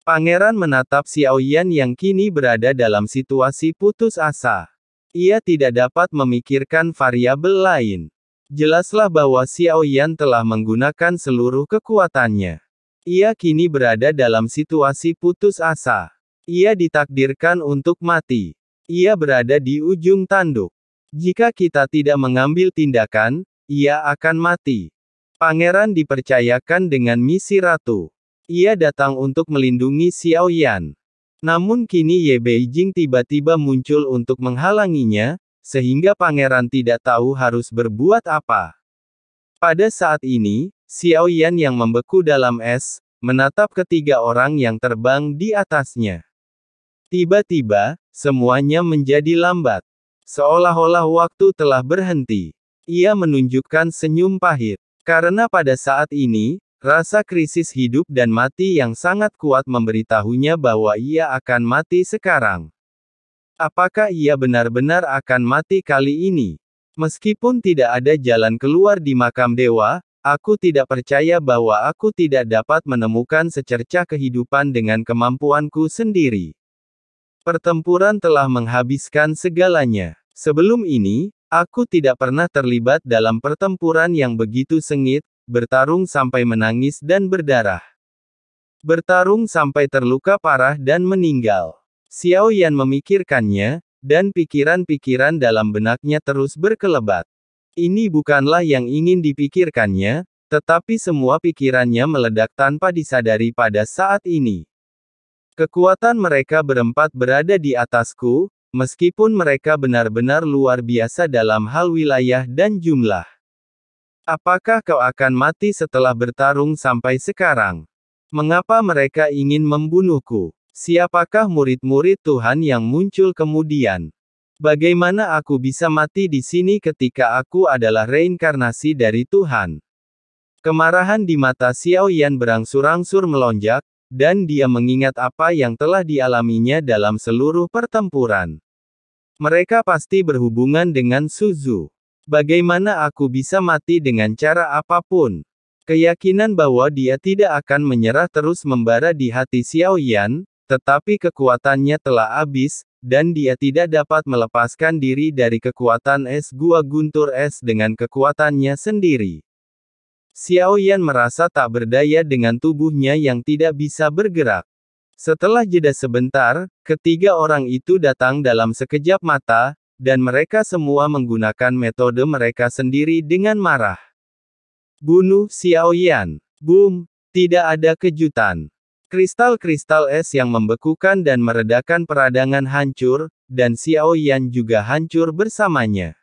Pangeran menatap Xiaoyan yang kini berada dalam situasi putus asa. Ia tidak dapat memikirkan variabel lain. Jelaslah bahwa Xiaoyan telah menggunakan seluruh kekuatannya. Ia kini berada dalam situasi putus asa. Ia ditakdirkan untuk mati. Ia berada di ujung tanduk. Jika kita tidak mengambil tindakan, ia akan mati. Pangeran dipercayakan dengan misi ratu. Ia datang untuk melindungi Xiaoyan. Namun kini Ye Beijing tiba-tiba muncul untuk menghalanginya, sehingga pangeran tidak tahu harus berbuat apa. Pada saat ini, Xiaoyan yang membeku dalam es, menatap ketiga orang yang terbang di atasnya. Tiba-tiba, semuanya menjadi lambat. Seolah-olah waktu telah berhenti. Ia menunjukkan senyum pahit. Karena pada saat ini, rasa krisis hidup dan mati yang sangat kuat memberitahunya bahwa ia akan mati sekarang. Apakah ia benar-benar akan mati kali ini? Meskipun tidak ada jalan keluar di makam dewa, aku tidak percaya bahwa aku tidak dapat menemukan secercah kehidupan dengan kemampuanku sendiri. Pertempuran telah menghabiskan segalanya. Sebelum ini, aku tidak pernah terlibat dalam pertempuran yang begitu sengit, bertarung sampai menangis dan berdarah. Bertarung sampai terluka parah dan meninggal. Xiaoyan memikirkannya, dan pikiran-pikiran dalam benaknya terus berkelebat. Ini bukanlah yang ingin dipikirkannya, tetapi semua pikirannya meledak tanpa disadari pada saat ini. Kekuatan mereka berempat berada di atasku, meskipun mereka benar-benar luar biasa dalam hal wilayah dan jumlah. Apakah kau akan mati setelah bertarung sampai sekarang? Mengapa mereka ingin membunuhku? Siapakah murid-murid Tuhan yang muncul kemudian? Bagaimana aku bisa mati di sini ketika aku adalah reinkarnasi dari Tuhan? Kemarahan di mata Xiaoyan berangsur-angsur melonjak, dan dia mengingat apa yang telah dialaminya dalam seluruh pertempuran. Mereka pasti berhubungan dengan Suzu. Bagaimana aku bisa mati dengan cara apapun? Keyakinan bahwa dia tidak akan menyerah terus membara di hati Xiaoyan, tetapi kekuatannya telah habis, dan dia tidak dapat melepaskan diri dari kekuatan es gua guntur es dengan kekuatannya sendiri. Xiaoyan merasa tak berdaya dengan tubuhnya yang tidak bisa bergerak. Setelah jeda sebentar, ketiga orang itu datang dalam sekejap mata, dan mereka semua menggunakan metode mereka sendiri dengan marah. Bunuh Xiaoyan. Boom! Tidak ada kejutan. Kristal-kristal es yang membekukan dan meredakan peradangan hancur, dan Xiaoyan juga hancur bersamanya.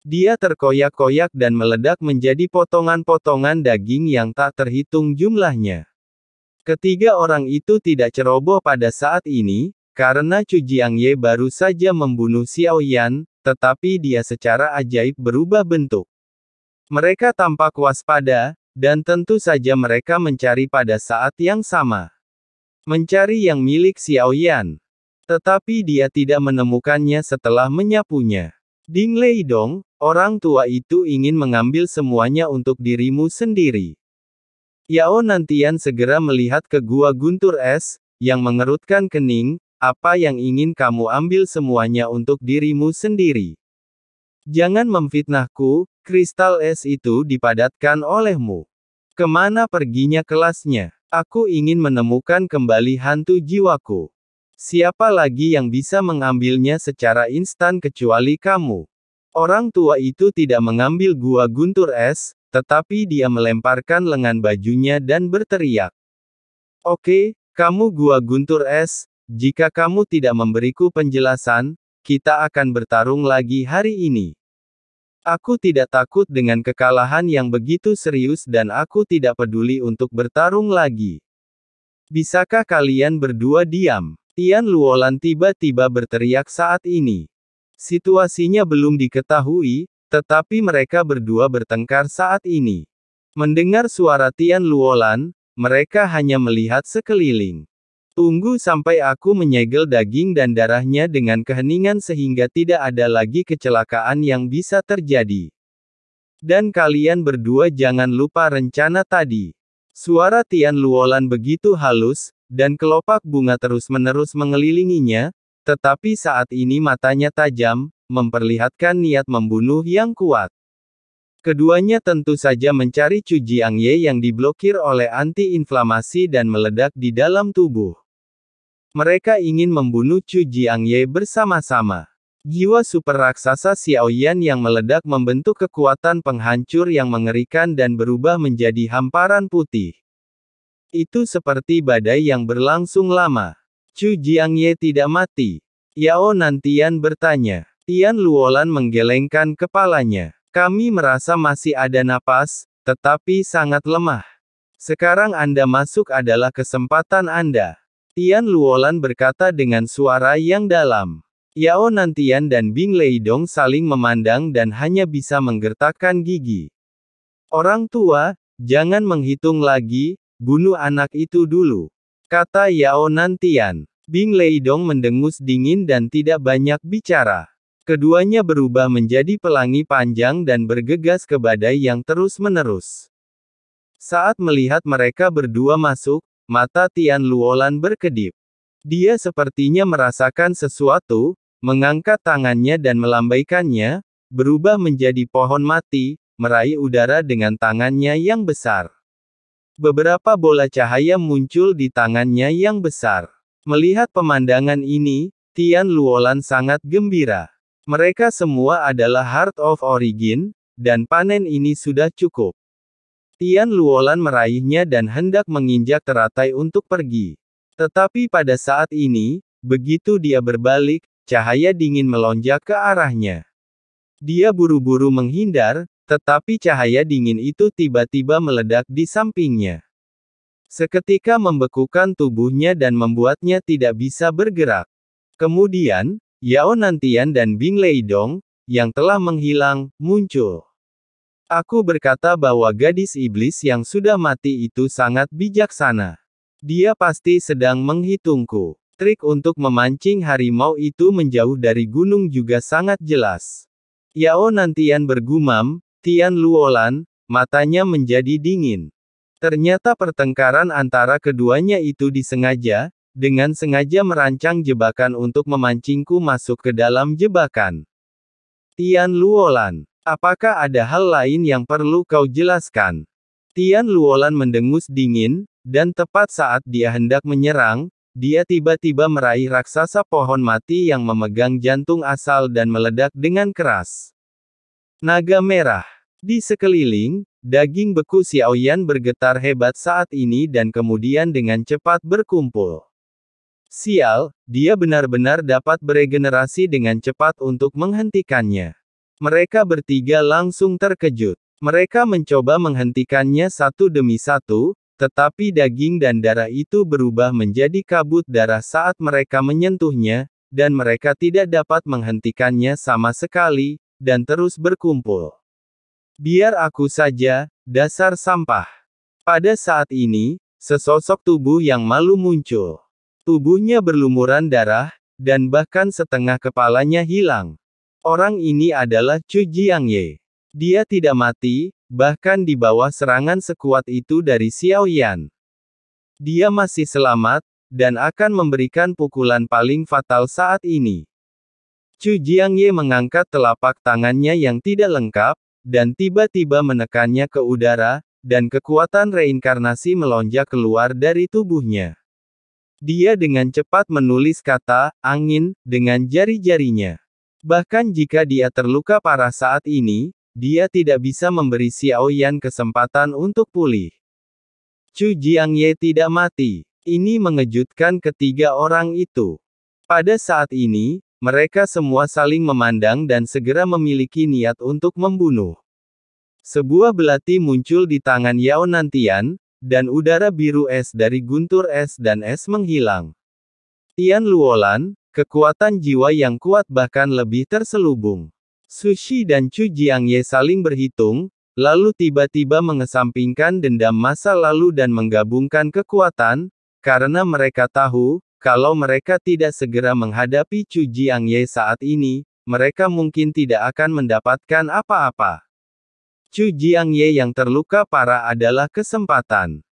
Dia terkoyak-koyak dan meledak menjadi potongan-potongan daging yang tak terhitung jumlahnya. Ketiga orang itu tidak ceroboh pada saat ini, karena Chu Jiangye baru saja membunuh Xiaoyan, tetapi dia secara ajaib berubah bentuk. Mereka tampak waspada, dan tentu saja mereka mencari pada saat yang sama. Mencari yang milik Xiaoyan. Tetapi dia tidak menemukannya setelah menyapunya. Ding Leidong, orang tua itu ingin mengambil semuanya untuk dirimu sendiri. Yao Nantian segera melihat ke gua guntur es, yang mengerutkan kening. Apa yang ingin kamu ambil semuanya untuk dirimu sendiri? Jangan memfitnahku, kristal es itu dipadatkan olehmu. Kemana perginya kelasnya? Aku ingin menemukan kembali hantu jiwaku. Siapa lagi yang bisa mengambilnya secara instan kecuali kamu? Orang tua itu tidak mengambil gua guntur es, tetapi dia melemparkan lengan bajunya dan berteriak. Oke, kamu gua guntur es. Jika kamu tidak memberiku penjelasan, kita akan bertarung lagi hari ini. Aku tidak takut dengan kekalahan yang begitu serius dan aku tidak peduli untuk bertarung lagi. Bisakah kalian berdua diam? Tian Luolan tiba-tiba berteriak saat ini. Situasinya belum diketahui, tetapi mereka berdua bertengkar saat ini. Mendengar suara Tian Luolan, mereka hanya melihat sekeliling. Tunggu sampai aku menyegel daging dan darahnya dengan keheningan sehingga tidak ada lagi kecelakaan yang bisa terjadi. Dan kalian berdua jangan lupa rencana tadi. Suara Tian Luolan begitu halus, dan kelopak bunga terus-menerus mengelilinginya, tetapi saat ini matanya tajam, memperlihatkan niat membunuh yang kuat. Keduanya tentu saja mencari Cu Jiangye yang diblokir oleh anti-inflamasi dan meledak di dalam tubuh. Mereka ingin membunuh Cu Jiangye bersama-sama. Jiwa super raksasa Xiaoyan yang meledak membentuk kekuatan penghancur yang mengerikan dan berubah menjadi hamparan putih. Itu seperti badai yang berlangsung lama. Cu Jiangye tidak mati. Yao Nantian bertanya. Tian Luolan menggelengkan kepalanya. Kami merasa masih ada napas, tetapi sangat lemah. Sekarang Anda masuk adalah kesempatan Anda. Tian Luolan berkata dengan suara yang dalam. Yao Nantian dan Bing Leidong saling memandang dan hanya bisa menggertakkan gigi. Orang tua, jangan menghitung lagi, bunuh anak itu dulu, kata Yao Nantian. Bing Leidong mendengus dingin dan tidak banyak bicara. Keduanya berubah menjadi pelangi panjang dan bergegas ke badai yang terus-menerus. Saat melihat mereka berdua masuk, mata Tian Luolan berkedip. Dia sepertinya merasakan sesuatu, mengangkat tangannya dan melambaikannya, berubah menjadi pohon mati, meraih udara dengan tangannya yang besar. Beberapa bola cahaya muncul di tangannya yang besar. Melihat pemandangan ini, Tian Luolan sangat gembira. Mereka semua adalah Heart of Origin, dan panen ini sudah cukup. Tian Luolan meraihnya dan hendak menginjak teratai untuk pergi. Tetapi pada saat ini, begitu dia berbalik, cahaya dingin melonjak ke arahnya. Dia buru-buru menghindar, tetapi cahaya dingin itu tiba-tiba meledak di sampingnya. Seketika membekukan tubuhnya dan membuatnya tidak bisa bergerak. Kemudian, Yao Nantian dan Bing Leidong, yang telah menghilang, muncul. Aku berkata bahwa gadis iblis yang sudah mati itu sangat bijaksana. Dia pasti sedang menghitungku. Trik untuk memancing harimau itu menjauh dari gunung juga sangat jelas. Yao Nantian bergumam, Tian Luolan, matanya menjadi dingin. Ternyata pertengkaran antara keduanya itu disengaja, dengan sengaja merancang jebakan untuk memancingku masuk ke dalam jebakan. Tian Luolan, apakah ada hal lain yang perlu kau jelaskan? Tian Luolan mendengus dingin, dan tepat saat dia hendak menyerang, dia tiba-tiba meraih raksasa pohon mati yang memegang jantung asal dan meledak dengan keras. Naga merah. Di sekeliling, daging beku Xiaoyan bergetar hebat saat ini dan kemudian dengan cepat berkumpul. Sial, dia benar-benar dapat beregenerasi dengan cepat untuk menghentikannya. Mereka bertiga langsung terkejut. Mereka mencoba menghentikannya satu demi satu, tetapi daging dan darah itu berubah menjadi kabut darah saat mereka menyentuhnya, dan mereka tidak dapat menghentikannya sama sekali, dan terus berkumpul. Biar aku saja, dasar sampah. Pada saat ini, sesosok tubuh yang malu muncul. Tubuhnya berlumuran darah, dan bahkan setengah kepalanya hilang. Orang ini adalah Cu Jiangye. Dia tidak mati, bahkan di bawah serangan sekuat itu dari Xiaoyan. Dia masih selamat, dan akan memberikan pukulan paling fatal saat ini. Cu Jiangye mengangkat telapak tangannya yang tidak lengkap, dan tiba-tiba menekannya ke udara, dan kekuatan reinkarnasi melonjak keluar dari tubuhnya. Dia dengan cepat menulis kata, angin, dengan jari-jarinya. Bahkan jika dia terluka parah saat ini, dia tidak bisa memberi Xiaoyan kesempatan untuk pulih. Cu Jiangye tidak mati. Ini mengejutkan ketiga orang itu. Pada saat ini, mereka semua saling memandang dan segera memiliki niat untuk membunuh. Sebuah belati muncul di tangan Yao Nantian, dan udara biru es dari guntur es dan es menghilang. Tian Luolan, kekuatan jiwa yang kuat bahkan lebih terselubung. Sushi dan Cu Jiangye saling berhitung, lalu tiba-tiba mengesampingkan dendam masa lalu dan menggabungkan kekuatan, karena mereka tahu, kalau mereka tidak segera menghadapi Cu Jiangye saat ini, mereka mungkin tidak akan mendapatkan apa-apa. Cu Jiangye yang terluka parah adalah kesempatan.